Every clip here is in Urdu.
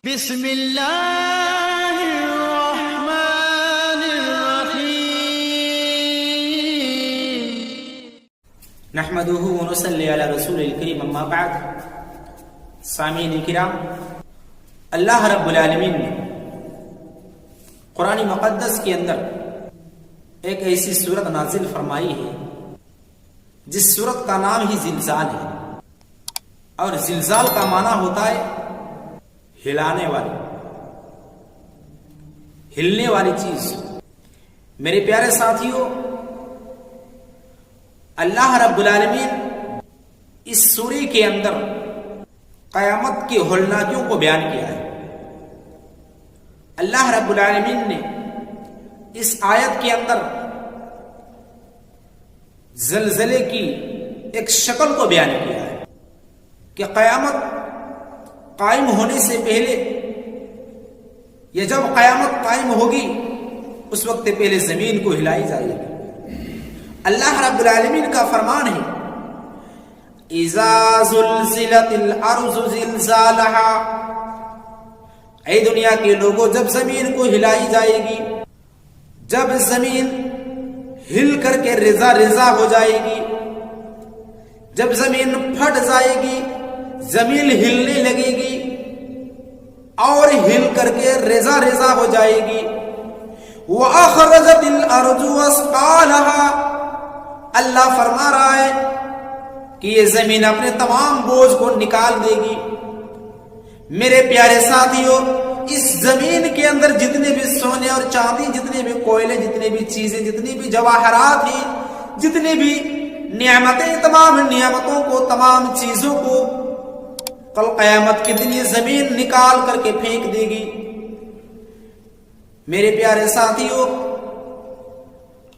بسم اللہ الرحمن الرحیم نحمده ونصلی علی رسول الکریم اما بعد. سامعین کرام، اللہ رب العالمین نے قرآن مقدس کے اندر ایک ایسی سورت نازل فرمائی ہے جس سورت کا نام ہی زلزال ہے، اور زلزال کا معنی ہوتا ہے ہلانے والی، ہلنے والی چیز. میرے پیارے ساتھیوں، اللہ رب العالمین اس سورے کے اندر قیامت کے ہولناکیوں کو بیان کیا ہے. اللہ رب العالمین نے اس آیت کے اندر زلزلے کی ایک شکل کو بیان کیا ہے کہ قیامت قائم ہونے سے پہلے یا جب قیامت قائم ہوگی اس وقت پہلے زمین کو ہلائی جائے گی. اللہ رب العالمین کا فرمان ہے اذا زلزلت الارض زلزالها، اے دنیا کے لوگوں، جب زمین کو ہلائی جائے گی، جب زمین ہل کر کے رزا رزا ہو جائے گی، جب زمین پھٹ جائے گی، زمین ہلنے لگے گی اور ہل کر کے رزا رزا ہو جائے گی. وَأَخْرَجَتِ الْأَرْضُ أَثْقَالَهَا، اللہ فرما رہا ہے کہ یہ زمین اپنے تمام بوجھ کو نکال دے گی. میرے پیارے ساتھیوں، اس زمین کے اندر جتنے بھی سونے اور چاندی، جتنے بھی کوئلے، جتنے بھی چیزیں، جتنی بھی جواہرات ہیں، جتنے بھی نعمتیں، تمام نعمتوں کو، تمام چیزوں کو کل قیامت کے دن یہ زمین نکال کر کے پھینک دے گی. میرے پیارے ساتھیوں،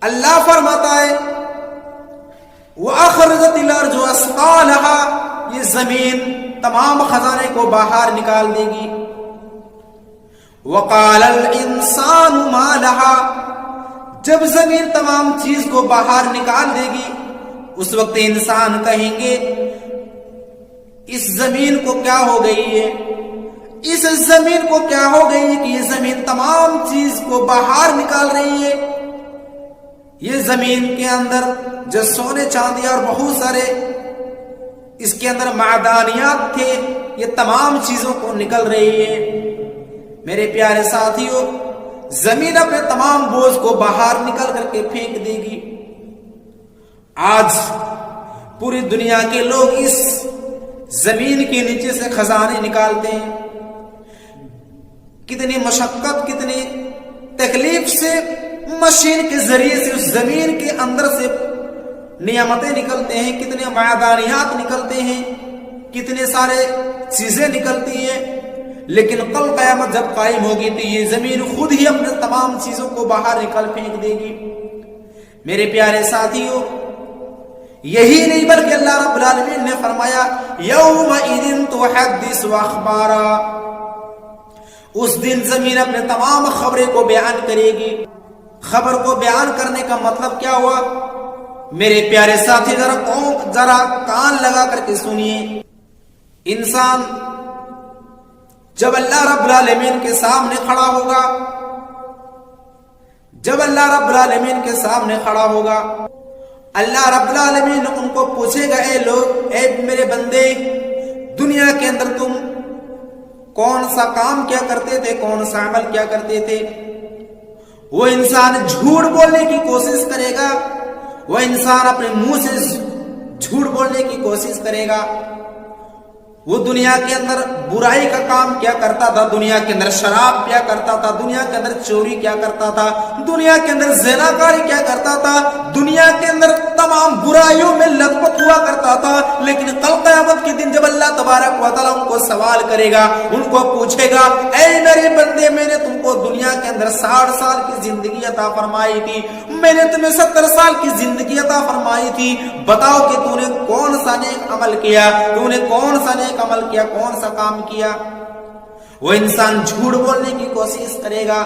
اللہ فرماتا ہے وَأَخْرَجَتِ الْأَرْضُ أَثْقَالَهَا، یہ زمین تمام خزانے کو باہر نکال دے گی. وَقَالَ الْإِنسَانُ مَا لَهَا، جب زمین تمام چیز کو باہر نکال دے گی اس وقت انسان کہیں گے اس زمین کو کیا ہو گئی ہے، اس زمین کو کیا ہو گئی ہے کہ یہ زمین تمام چیز کو باہر نکال رہی ہے. یہ زمین کے اندر جو سونے چاندی اور بہت سارے اس کے اندر معدنیات تھے، یہ تمام چیزوں کو نکل رہی ہے. میرے پیارے ساتھیوں، زمین اپنے تمام بوجھ کو باہر نکل کر کے پھینک دے گی. آج پوری دنیا کے لوگ اس زمین کے نیچے سے خزانے نکالتے ہیں. کتنی مشقت، کتنی تکلیف سے مشین کے ذریعے سے اس زمین کے اندر سے نعمتیں نکلتے ہیں، کتنے معدنیات نکلتے ہیں، کتنے سارے چیزیں نکلتی ہیں. لیکن کل قیامت جب قائم ہوگی تو یہ زمین خود ہی اپنے تمام چیزوں کو باہر نکال پھینک دے گی. میرے پیارے ساتھیوں، یہی نہیں بلکہ اللہ رب العالمین نے فرمایا یومئذ تحدث اخبارا، اس دن زمین اپنے تمام خبریں کو بیان کرے گی. خبر کو بیان کرنے کا مطلب کیا ہوا؟ میرے پیارے ساتھی، ذرا کان لگا کر کے سنیے. انسان جب اللہ رب العالمین کے سامنے کھڑا ہوگا، جب اللہ رب العالمین کے سامنے کھڑا ہوگا، اللہ رب العالمین ان کو پوچھے گا اے لوگ، اے میرے بندے، دنیا کے اندر تم کون سا کام کیا کرتے تھے، کون سا عمل کیا کرتے تھے؟ وہ انسان جھوٹ بولنے کی کوشش کرے گا، وہ انسان اپنے منہ سے جھوٹ بولنے کی کوشش کرے گا. وہ دنیا کے اندر برائی کا کام کیا کرتا تھا، دنیا کے اندر شراب کیا کرتا تھا، دنیا کے اندر چوری کیا کرتا تھا، دنیا کے اندر زناکاری کیا کرتا تھا، دنیا کے اندر تمام برائیوں میں لت پت ہوا کرتا تھا. لیکن کل قیامت کے دن جب اللہ تبارک و تعالیٰ ان کو سوال کرے گا، ان کو پوچھے گا اے میرے بندے، میں نے تم کو دنیا کے اندر 60 سال کی زندگی عطا فرمائی تھی، میں نے تمہیں 70 سال کی زندگی عطا فرمائی تھی، بتاؤ کہ تو نے کون سا نیک عمل کیا، تو نے کون سا نیک عمل کیا، کون سا کام کیا؟ وہ انسان جھوٹ بولنے کی کوشش کرے گا.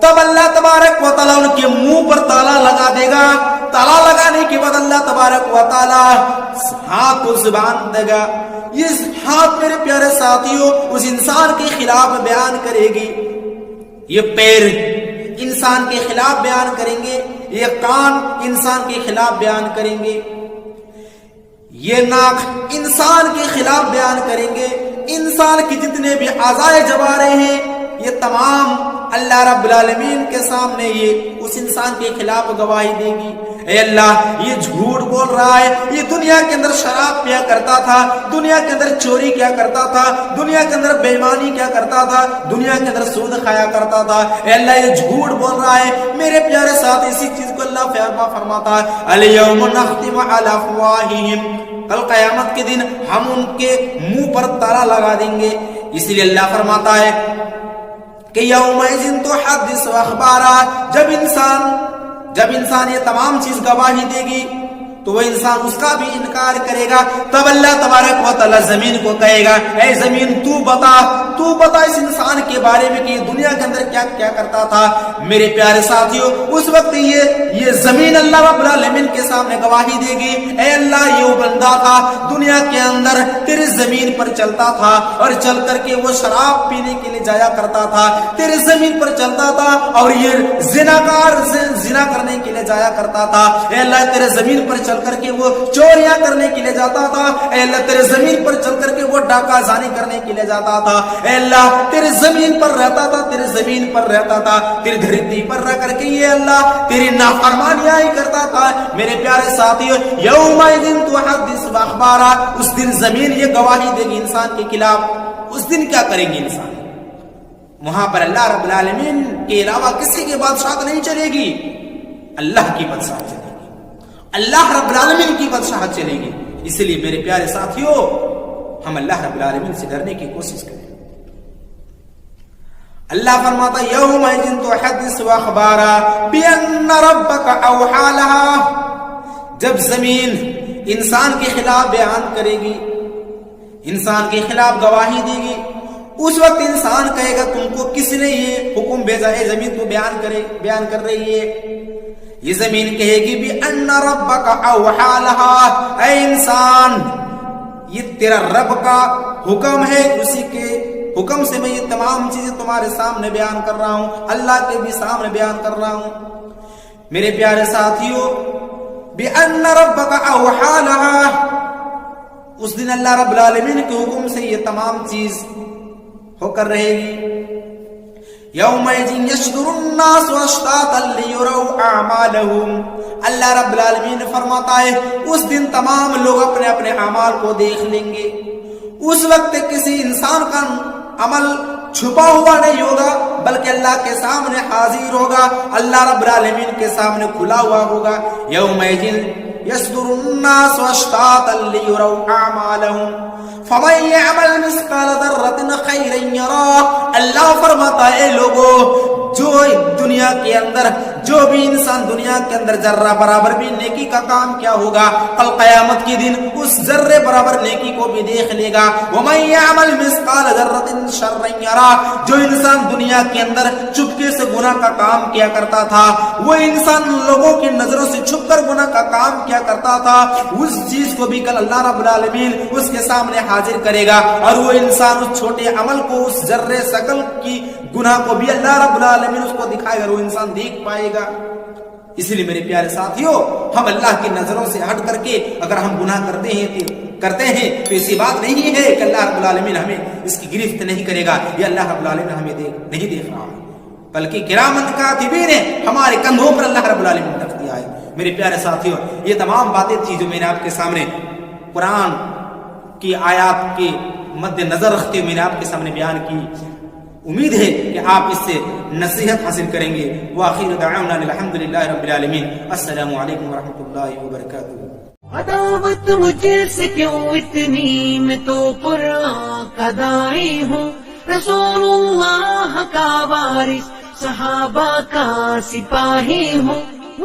تب اللہ تبارک و تعالیٰ ان کے منہ پر تالا لگا دے گا. تالا لگانے کے بعد اللہ تبارک و تعالیٰ ہاتھ کو زبان دے گا یہ ہاتھ میرے پیارے ساتھیوں اس انسان کے خلاف بیان کرے گی، یہ پیر انسان کے خلاف بیان کریں گے، یہ کان انسان کے خلاف بیان کریں گے، یہ ناک انسان کے خلاف بیان کریں گے، انسان کی جتنے بھی اعضائے جوارے ہیں یہ تمام اللہ رب العالمین کے سامنے یہ اس انسان کے خلاف گواہی دے گی۔ اے اللہ یہ جھوٹ بول رہا ہے، یہ دنیا کے اندر شراب پیا کرتا تھا، دنیا کے اندر چوری کیا کرتا تھا، دنیا کے اندر بے ایمانی کیا کرتا تھا، دنیا کے اندر سود کھایا کرتا تھا، اے اللہ یہ جھوٹ بول رہا ہے۔ میرے پیارے ساتھ اسی چیز کو اللہ فرماتا ہے الیوم نختم علی افواہہم، کل قیامت کے دن ہم ان کے منہ پر تالا لگا دیں گے۔ اس لیے اللہ فرماتا ہے کہ یومئذ تحدث اخبارا، جب انسان یہ تمام چیز گواہی دے گی تو وہ انسان اس کا بھی انکار کرے گا۔ تب اللہ تبارک و تعالی زمین کو کہے گا اے زمین تو بتا اس انسان کے بارے میں کہ دنیا کے اندر کیا کیا کرتا تھا۔ میرے پیارے ساتھیوں اس وقت یہ زمین اللہ رب العالمین کے سامنے گواہی دے گی اے اللہ یہ وہ بندہ تھا دنیا کے اندر تیرے زمین پر چلتا تھا اور چل کر کے وہ شراب پینے کے لیے جایا کرتا تھا، تیرے زمین پر چلتا تھا اور یہ زنا کرنے کے لیے جایا کرتا تھا۔ اے اللہ تیرے زمین پر چل کر کے وہ چوریاں کرنے کے لیے جاتا تھا، اے اللہ تیرے زمین پر چل کر کے وہ ڈاکہ زانی کرنے کے لیے جاتا تھا، اے اللہ تیرے زمین پر رہتا تھا، تیرے زمین پر رہتا تھا، تیری دھرتی پر رہ کر کے یہ اللہ تیری نافرمانیاں ہی کرتا تھا۔ میرے پیارے ساتھیو یومئذ تحدث اخبارا، اس دن زمین یہ گواہی دے گی انسان کے خلاف۔ اس دن کیا کریں گے انسان؟ وہاں پر اللہ رب العالمین کے علاوہ کسی کی بادشاہت نہیں چلے گی، اللہ کی بادشاہت چلے گی، اللہ رب العالمین کی بادشاہت چلے گی۔ اس لیے میرے پیارے ساتھیوں ہم اللہ رب العالمین سے ڈرنے کی کوشش کریں۔ اللہ فرماتا یومئذ تحدث اخبارا بان ربک اوحی لها، جب زمین انسان کے خلاف بیان کرے گی، انسان کے خلاف گواہی دے گی، اس وقت انسان کہے گا تم کو کس نے یہ حکم بھیجا ہے زمین تو بیان کر رہی ہے؟ یہ زمین کہے گی بان ربک اوحی لها، اے انسان یہ تیرا رب کا حکم ہے، اسی کے حکم سے میں یہ تمام چیزیں تمہارے سامنے بیان کر رہا ہوں، اللہ کے بھی سامنے بیان کر رہا ہوں۔ میرے پیارے ساتھیوں بِأَنَّ رَبَّكَ أَوْحَى لَهَا، اس دن اللہ رب العالمین کے حکم سے یہ تمام چیز ہو کر رہے گی۔ یومئذ یصدر الناس اشتاتا لیروا اعمالهم، اللہ رب العالمین فرماتا ہے اس دن تمام لوگ اپنے اپنے اعمال کو دیکھ لیں گے۔ اس وقت کسی انسان کا عمل چھپا ہوا نہیں ہوگا بلکہ اللہ کے سامنے حاضر ہوگا، اللہ رب العالمین کے سامنے کھلا ہوا ہوگا۔ یومئذ یصدر الناس اشتاتا لیروا اعمالهم فمن يعمل مثقال ذرة خيرا يره، اللہ فرماتا ہے اے لوگو جو دنیا کے اندر جو بھی انسان دنیا کے اندر ذرہ برابر بھی نیکی کا کام کیا ہوگا کل قیامت کے دن اس ذرے برابر نیکی کو بھی دیکھ لے گا۔ ومن يعمل مثقال ذرة شرا يره، جو انسان دنیا کے اندر چپکے سے گناہ کا کام کیا کرتا تھا، وہ انسان لوگوں کی نظروں سے چھپ کر گناہ کا کام کیا کرتا تھا، اس چیز کو بھی کل اللہ رب العالمین اس کے سامنے حاضر کرے گا، اور وہ انسان اس چھوٹے عمل کو اس ذرے شکل کی گناہ کو بھی اللہ رب العالمین اس کو دکھائے گا، وہ انسان دیکھ پائے گا۔ اس لیے میرے پیارے ساتھیوں ہم اللہ کی نظروں سے ہٹ کر کے اگر ہم گناہ کرتے ہیں تو ایسی بات نہیں ہے کہ اللہ رب العالمین ہمیں اس کی گرفت نہیں کرے گا، یہ اللہ رب العالمین ہمیں نہیں دیکھ رہا ہے، بلکہ کرامن کاتبین نے ہمارے کندھوں پر اللہ رب العالمین نے رکھ دیا ہے۔ میرے پیارے ساتھیوں یہ تمام باتیں تھی جو میں نے آپ کے سامنے قرآن کی آیات کے مد نظر رکھتے ہوئے میں نے آپ کے سامنے بیان کی۔ امید ہے کہ آپ اس سے نصیحت حاصل کریں گے۔ وآخر دعوانا الحمدللہ رب العالمین۔ السلام علیکم ورحمۃ اللہ وبرکاتہ۔ عداوت مجھ سے کیوں اتنی، میں تو قرآن کا داعی ہوں، رسول اللہ کا وارث، صحابہ کا سپاہی ہوں۔